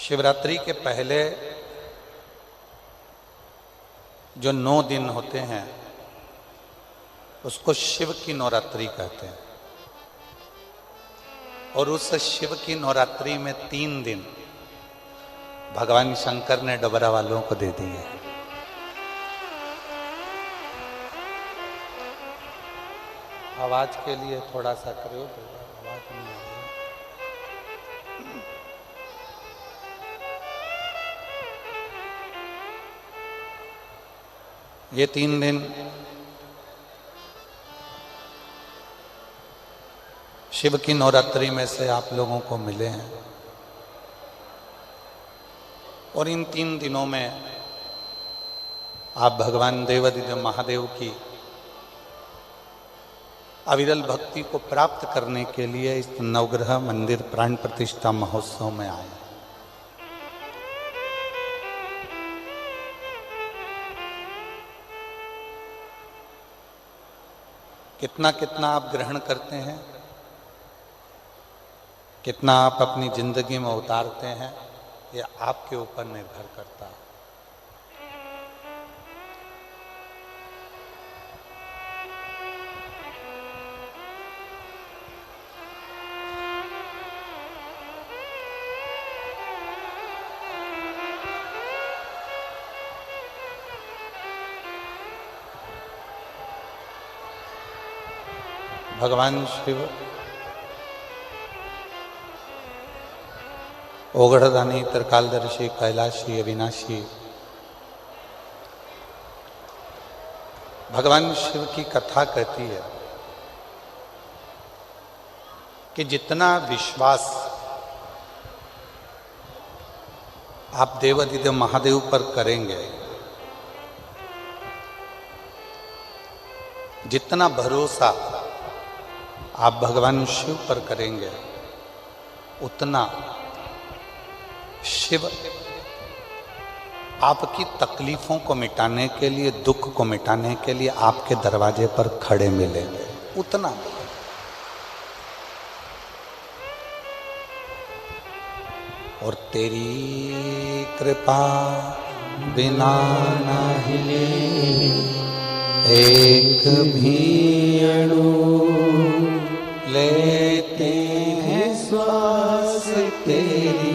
शिवरात्रि के पहले जो 9 दिन होते हैं उसको शिव की नवरात्रि कहते हैं। और उस शिव की नवरात्रि में 3 दिन भगवान शंकर ने डबरा वालों को दे दिए। आवाज के लिए थोड़ा सा करो, आवाज नहीं आ रही। ये 3 दिन शिव की नवरात्रि में से आप लोगों को मिले हैं और इन 3 दिनों में आप भगवान देवाधिदेव महादेव की अविरल भक्ति को प्राप्त करने के लिए इस नवग्रह मंदिर प्राण प्रतिष्ठा महोत्सव में आए। कितना कितना आप ग्रहण करते हैं, कितना आप अपनी जिंदगी में उतारते हैं, यह आपके ऊपर निर्भर करता है। भगवान शिव ओगढ़दानी त्रिकालदर्शी कैलाशी अविनाशी, भगवान शिव की कथा कहती है कि जितना विश्वास आप देवाधिदेव महादेव पर करेंगे, जितना भरोसा आप भगवान शिव पर करेंगे, उतना शिव आपकी तकलीफों को मिटाने के लिए, दुख को मिटाने के लिए आपके दरवाजे पर खड़े मिलेंगे, उतना। और तेरी कृपा बिना ना हिले एक भी अणु, लेते हैं श्वास तेरी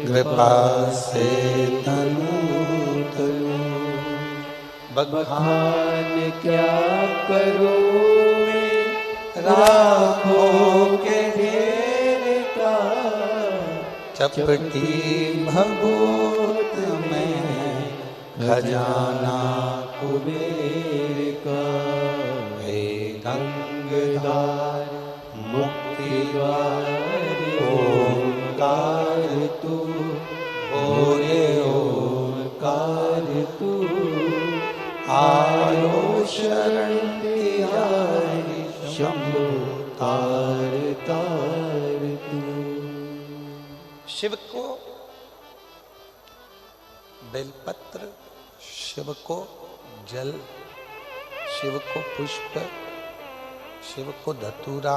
कृपा से तनु तनु। बखान क्या करूं मैं राखों के ढेर का, चपटी भभूत में खजाना कुबेर का। हे गंगाधार मुक्ति द्वार ओंकार तू, बोले ओंकार तू, आयो शरण तिहारी शंभु तार तार तू। शिव को बेलपत्र, शिव को जल, शिव को पुष्प, शिव को धतूरा,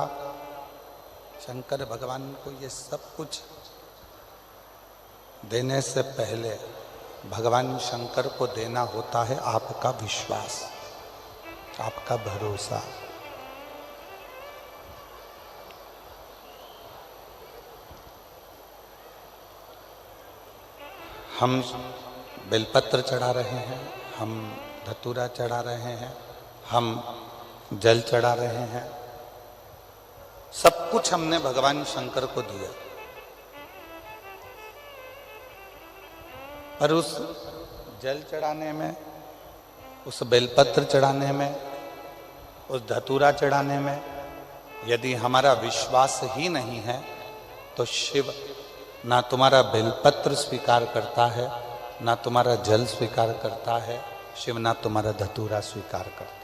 शंकर भगवान को ये सब कुछ देने से पहले भगवान शंकर को देना होता है आपका विश्वास, आपका भरोसा। हम बेलपत्र चढ़ा रहे हैं, हम धतूरा चढ़ा रहे हैं, हम जल चढ़ा रहे हैं, सब कुछ हमने भगवान शंकर को दिया। पर उस जल चढ़ाने में, उस बेलपत्र चढ़ाने में, उस धतूरा चढ़ाने में यदि हमारा विश्वास ही नहीं है तो शिव ना तुम्हारा बेलपत्र स्वीकार करता है, ना तुम्हारा जल स्वीकार करता है, शिव ना तुम्हारा धतूरा स्वीकार करता है।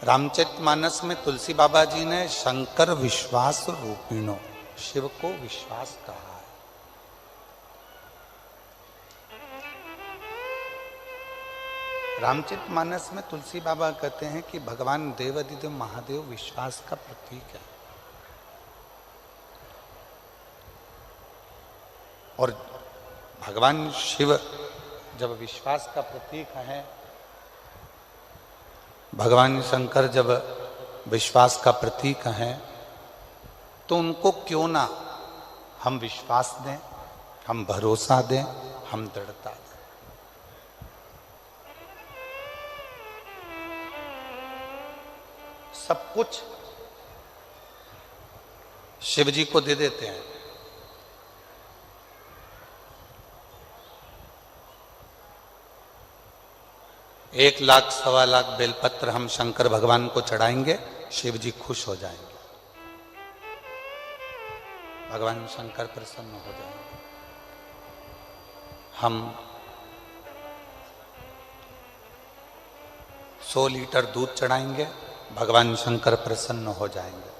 रामचरितमानस में तुलसी बाबा जी ने शंकर विश्वास रूपिणो, शिव को विश्वास कहा है। रामचरितमानस में तुलसी बाबा कहते हैं कि भगवान देवाधिदेव महादेव विश्वास का प्रतीक है। और भगवान शिव जब विश्वास का प्रतीक है, भगवान शंकर जब विश्वास का प्रतीक हैं, तो उनको क्यों ना हम विश्वास दें, हम भरोसा दें, हम दृढ़ता दें। सब कुछ शिव जी को दे देते हैं। 1 लाख 1.25 लाख बेलपत्र हम शंकर भगवान को चढ़ाएंगे, शिव जी खुश हो जाएंगे, भगवान शंकर प्रसन्न हो जाएंगे। हम 100 लीटर दूध चढ़ाएंगे, भगवान शंकर प्रसन्न हो जाएंगे।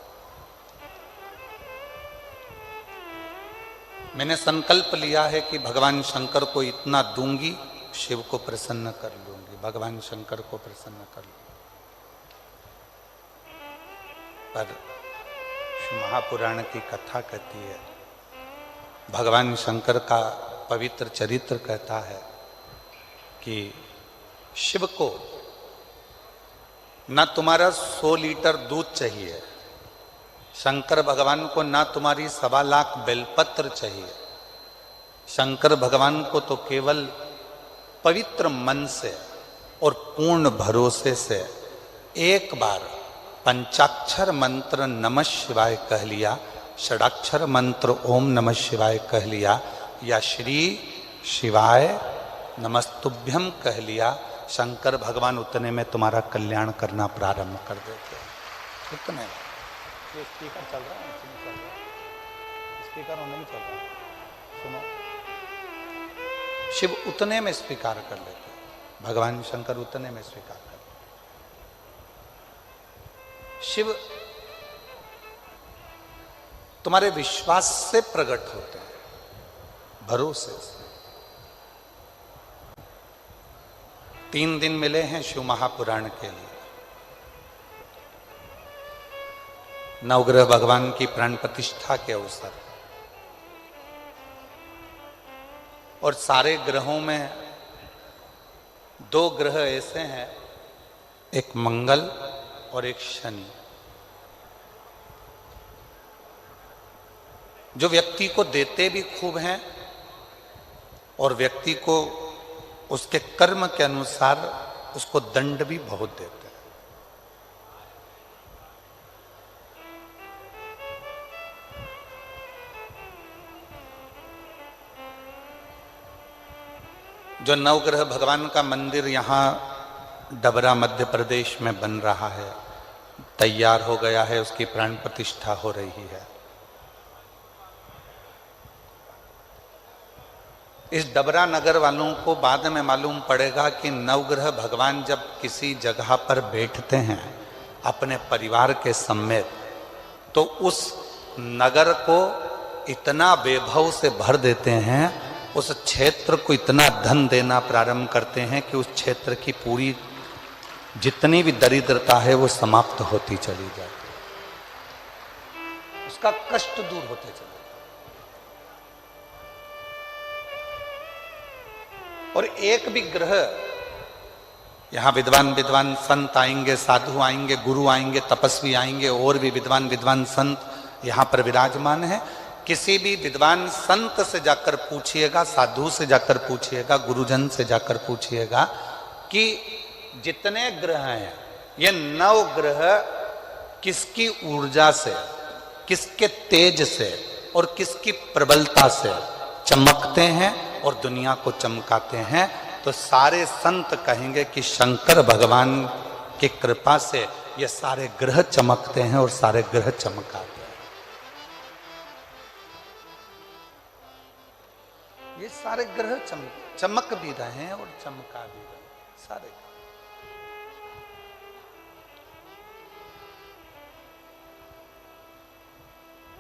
मैंने संकल्प लिया है कि भगवान शंकर को इतना दूंगी, शिव को प्रसन्न कर लूंगी, भगवान शंकर को प्रसन्न कर लूंगी। पर महापुराण की कथा कहती है, भगवान शंकर का पवित्र चरित्र कहता है कि शिव को ना तुम्हारा 100 लीटर दूध चाहिए, शंकर भगवान को ना तुम्हारी 1.25 लाख बेलपत्र चाहिए, शंकर भगवान को तो केवल पवित्र मन से और पूर्ण भरोसे से एक बार पंचाक्षर मंत्र नमः शिवाय कह लिया, षडाक्षर मंत्र ओम नमः शिवाय कह लिया, या श्री शिवाय नमस्तुभ्यम कह लिया, शंकर भगवान उतने में तुम्हारा कल्याण करना प्रारंभ कर देते हैं। उतने में ये स्पीकर चल रहा है, चल रहा है, स्पीकर और नहीं चल रहा है, सुनो। शिव उतने में स्वीकार कर लेते हैं, भगवान शंकर उतने में स्वीकार कर लेते। शिव तुम्हारे विश्वास से प्रकट होते हैं, भरोसे से। 3 दिन मिले हैं शिव महापुराण के लिए। नवग्रह भगवान की प्राण प्रतिष्ठा के अवसर, और सारे ग्रहों में 2 ग्रह ऐसे हैं, एक मंगल और एक शनि, जो व्यक्ति को देते भी खूब हैं और व्यक्ति को उसके कर्म के अनुसार उसको दंड भी बहुत देते हैं। जो नवग्रह भगवान का मंदिर यहाँ डबरा मध्य प्रदेश में बन रहा है, तैयार हो गया है, उसकी प्राण प्रतिष्ठा हो रही है। इस डबरा नगर वालों को बाद में मालूम पड़ेगा कि नवग्रह भगवान जब किसी जगह पर बैठते हैं अपने परिवार के समेत, तो उस नगर को इतना वैभव से भर देते हैं, उस क्षेत्र को इतना धन देना प्रारंभ करते हैं कि उस क्षेत्र की पूरी जितनी भी दरिद्रता है वो समाप्त होती चली जाती है, उसका कष्ट दूर होते चले। और एक भी ग्रह, यहां विद्वान संत आएंगे, साधु आएंगे, गुरु आएंगे, तपस्वी आएंगे, और भी विद्वान संत यहां पर विराजमान है। किसी भी विद्वान संत से जाकर पूछिएगा, साधु से जाकर पूछिएगा, गुरुजन से जाकर पूछिएगा कि जितने ग्रह हैं, ये 9 ग्रह किसकी ऊर्जा से, किसके तेज से और किसकी प्रबलता से चमकते हैं और दुनिया को चमकाते हैं, तो सारे संत कहेंगे कि शंकर भगवान की कृपा से ये सारे ग्रह चमकते हैं और सारे ग्रह चमकाते हैं। ये सारे ग्रह चमक भी रहे हैं और चमका भी रहे हैं सारे।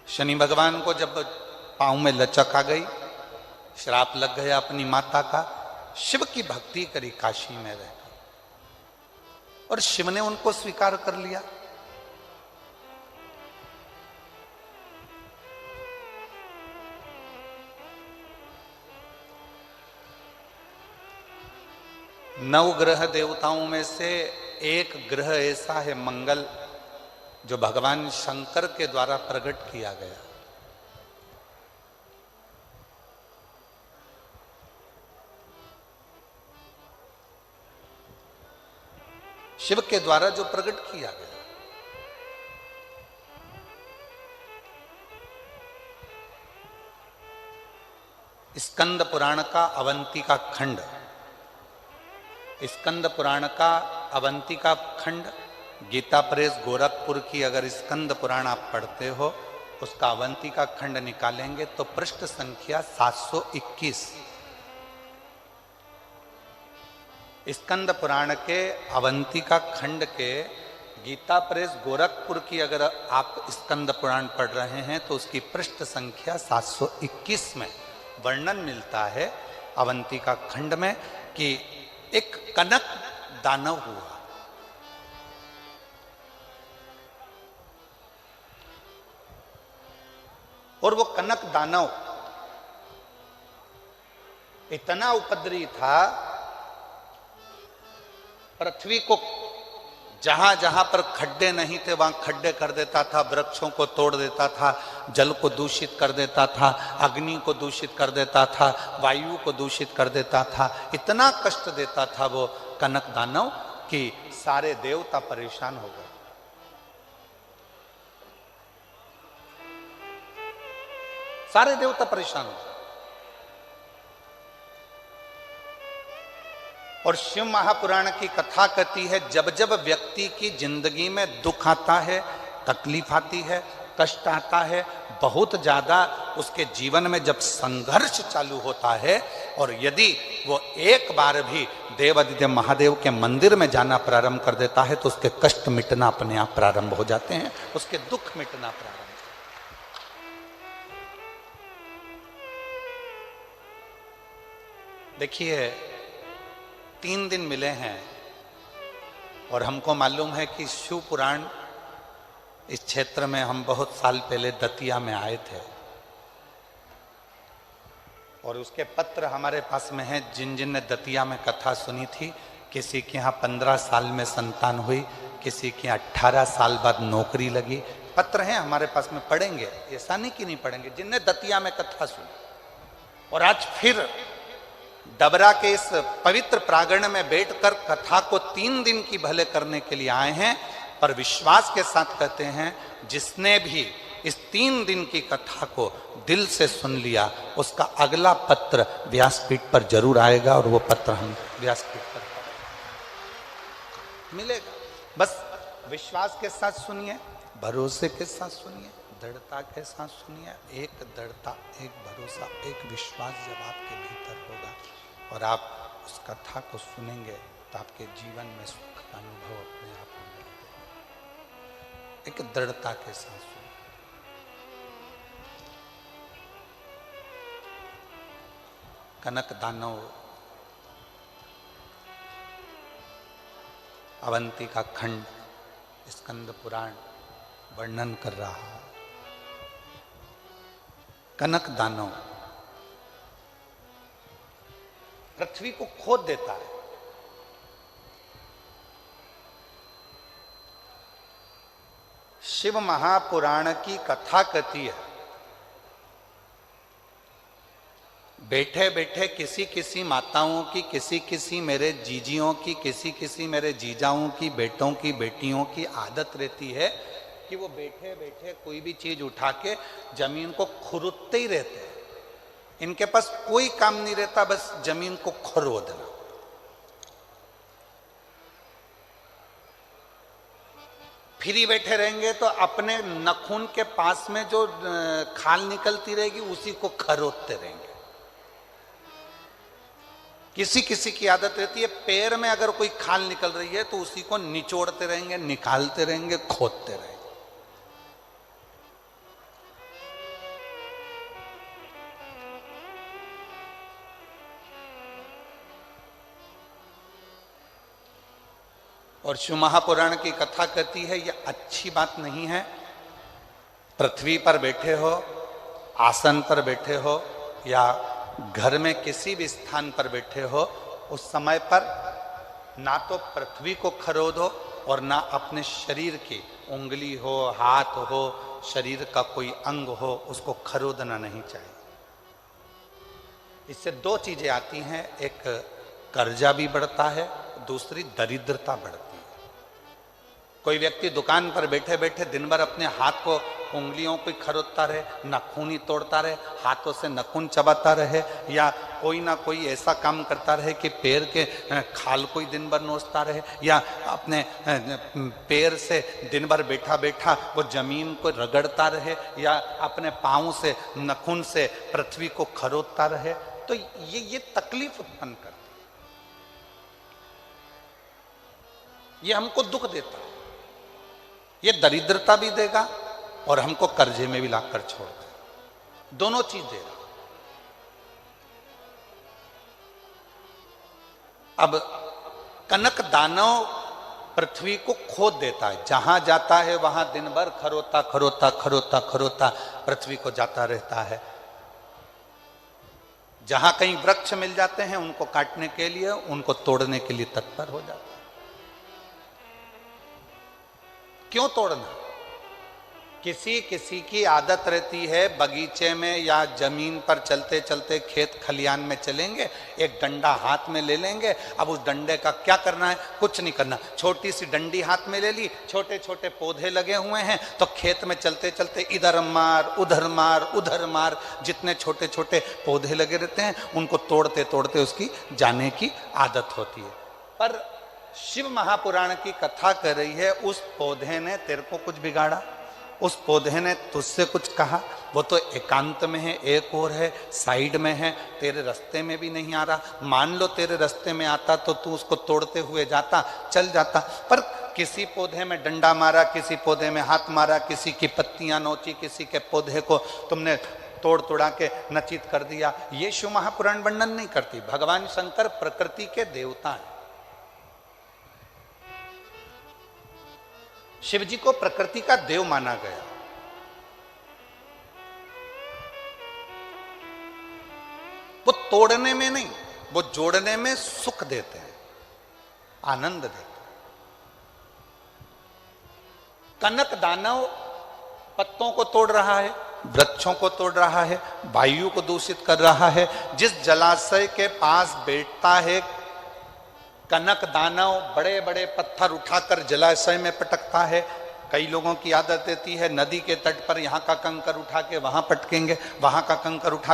शनि भगवान को जब पांव में लचक आ गई, श्राप लग गया अपनी माता का, शिव की भक्ति करी काशी में रहकर, और शिव ने उनको स्वीकार कर लिया। नवग्रह देवताओं में से एक ग्रह ऐसा है मंगल, जो भगवान शंकर के द्वारा प्रकट किया गया। शिव के द्वारा जो प्रकट किया गया। स्कंद पुराण का अवंतिका खंड, स्कंद पुराण का अवंतिका खंड, गीता प्रेस गोरखपुर की अगर स्कंद पुराण आप पढ़ते हो, उसका अवंतिका खंड निकालेंगे तो पृष्ठ संख्या 721। स्कंद पुराण के अवंतिका खंड के गीता प्रेस गोरखपुर की अगर आप स्कंद पुराण पढ़ रहे हैं तो उसकी पृष्ठ संख्या 721 में वर्णन मिलता है अवंतिका खंड में कि एक कनक दानव हुआ। और वो कनक दानव इतना उपद्रवी था, पृथ्वी को जहां जहां पर खड्डे नहीं थे वहां खड्डे कर देता था, वृक्षों को तोड़ देता था, जल को दूषित कर देता था, अग्नि को दूषित कर देता था, वायु को दूषित कर देता था। इतना कष्ट देता था वो कनक दानव कि सारे देवता परेशान हो गए। सारे देवता परेशान हो गए। और शिव महापुराण की कथा कहती है, जब जब व्यक्ति की जिंदगी में दुख आता है, तकलीफ आती है, कष्ट आता है, बहुत ज्यादा उसके जीवन में जब संघर्ष चालू होता है, और यदि वो एक बार भी देवादिदेव महादेव के मंदिर में जाना प्रारंभ कर देता है तो उसके कष्ट मिटना अपने आप प्रारंभ हो जाते हैं, उसके दुख मिटना प्रारंभ। देखिए 3 दिन मिले हैं और हमको मालूम है कि शिव पुराण इस क्षेत्र में हम बहुत साल पहले दतिया में आए थे और उसके पत्र हमारे पास में हैं। जिन जिन ने दतिया में कथा सुनी थी, किसी के यहाँ 15 साल में संतान हुई, किसी के यहाँ 18 साल बाद नौकरी लगी, पत्र हैं हमारे पास में, पढ़ेंगे, ऐसा नहीं कि नहीं पढ़ेंगे। जिनने दतिया में कथा सुनी और आज फिर डबरा के इस पवित्र प्रांगण में बैठकर कथा को 3 दिन की भले करने के लिए आए हैं, पर विश्वास के साथ कहते हैं जिसने भी इस 3 दिन की कथा को दिल से सुन लिया, उसका अगला पत्र व्यासपीठ पर जरूर आएगा और वो पत्र हम व्यासपीठ पर मिलेगा। बस विश्वास के साथ सुनिए, भरोसे के साथ सुनिए, दृढ़ता के साथ सुनिए। एक दृढ़ता, एक भरोसा, एक विश्वास जब आपके भीतर होगा और आप उस कथा को सुनेंगे तो आपके जीवन में सुख का अनुभव अपने आप होने लगेगा। एक दृढ़ता के साथ सुनिए। कनक दानव अवंतिका खंड स्कंद पुराण वर्णन कर रहा है। कनक दानव पृथ्वी को खोद देता है। शिव महापुराण की कथा कहती है, बैठे बैठे किसी किसी माताओं की, किसी किसी मेरे जीजियों की, किसी किसी मेरे जीजाओं की, बेटों की, बेटियों की आदत रहती है कि वो बैठे बैठे कोई भी चीज उठा के जमीन को खुरदते ही रहते हैं। इनके पास कोई काम नहीं रहता, बस जमीन को खुरदना। फ्री बैठे रहेंगे तो अपने नखून के पास में जो खाल निकलती रहेगी उसी को खरोदते रहेंगे। किसी किसी की आदत रहती है, पैर में अगर कोई खाल निकल रही है तो उसी को निचोड़ते रहेंगे, निकालते रहेंगे, खोदते रहेंगे। और शिव महापुराण की कथा कहती है यह अच्छी बात नहीं है। पृथ्वी पर बैठे हो, आसन पर बैठे हो या घर में किसी भी स्थान पर बैठे हो, उस समय पर ना तो पृथ्वी को खरोदो और ना अपने शरीर की उंगली हो, हाथ हो, शरीर का कोई अंग हो, उसको खरोदना नहीं चाहिए। इससे दो चीजें आती हैं, एक कर्जा भी बढ़ता है, दूसरी दरिद्रता बढ़ती है। कोई व्यक्ति दुकान पर बैठे बैठे दिन भर अपने हाथ को, उंगलियों को खरोदता रहे, नाखून तोड़ता रहे, हाथों से नाखून चबाता रहे, या कोई ना कोई ऐसा काम करता रहे कि पैर के खाल को ही दिन भर नोचता रहे, या अपने पैर से दिन भर बैठा बैठा वो जमीन को रगड़ता रहे, या अपने पाँव से, नाखून से पृथ्वी को खरोदता रहे, तो ये तकलीफ उत्पन्न करती है, ये हमको दुख देता है, ये दरिद्रता भी देगा और हमको कर्जे में भी लाकर छोड़ देगा, दोनों चीज देगा। अब कनक दानव पृथ्वी को खोद देता है, जहां जाता है वहां दिन भर खरोता खरोता खरोता खरोता पृथ्वी को जाता रहता है। जहां कहीं वृक्ष मिल जाते हैं उनको काटने के लिए, उनको तोड़ने के लिए तत्पर हो जाता है। क्यों तोड़ना? किसी किसी की आदत रहती है, बगीचे में या जमीन पर चलते चलते खेत खलियान में चलेंगे, एक डंडा हाथ में ले लेंगे। अब उस डंडे का क्या करना है? कुछ नहीं करना, छोटी सी डंडी हाथ में ले ली, छोटे छोटे पौधे लगे हुए हैं, तो खेत में चलते चलते इधर मार उधर मार उधर मार, जितने छोटे छोटे पौधे लगे रहते हैं उनको तोड़ते तोड़ते उसकी जाने की आदत होती है। पर शिव महापुराण की कथा कर रही है, उस पौधे ने तेरे को कुछ बिगाड़ा, उस पौधे ने तुझसे कुछ कहा? वो तो एकांत में है, एक और है, साइड में है, तेरे रास्ते में भी नहीं आ रहा। मान लो तेरे रास्ते में आता तो तू उसको तोड़ते हुए जाता, चल जाता, पर किसी पौधे में डंडा मारा, किसी पौधे में हाथ मारा, किसी की पत्तियां नोची, किसी के पौधे को तुमने तोड़ तोड़ा के नचित कर दिया। ये शिव महापुराण वर्णन नहीं करती। भगवान शंकर प्रकृति के देवता हैं। शिव जी को प्रकृति का देव माना गया। वो तोड़ने में नहीं, वो जोड़ने में सुख देते हैं, आनंद देते हैं। कनक दानव पत्तों को तोड़ रहा है, वृक्षों को तोड़ रहा है, वायु को दूषित कर रहा है। जिस जलाशय के पास बैठता है कनक दानव, बड़े बड़े पत्थर उठाकर जलाशय में पटकता है। कई लोगों की आदत रहती है नदी के तट पर यहाँ का कंकर उठा के वहां पटकेंगे, वहां का कंकर उठा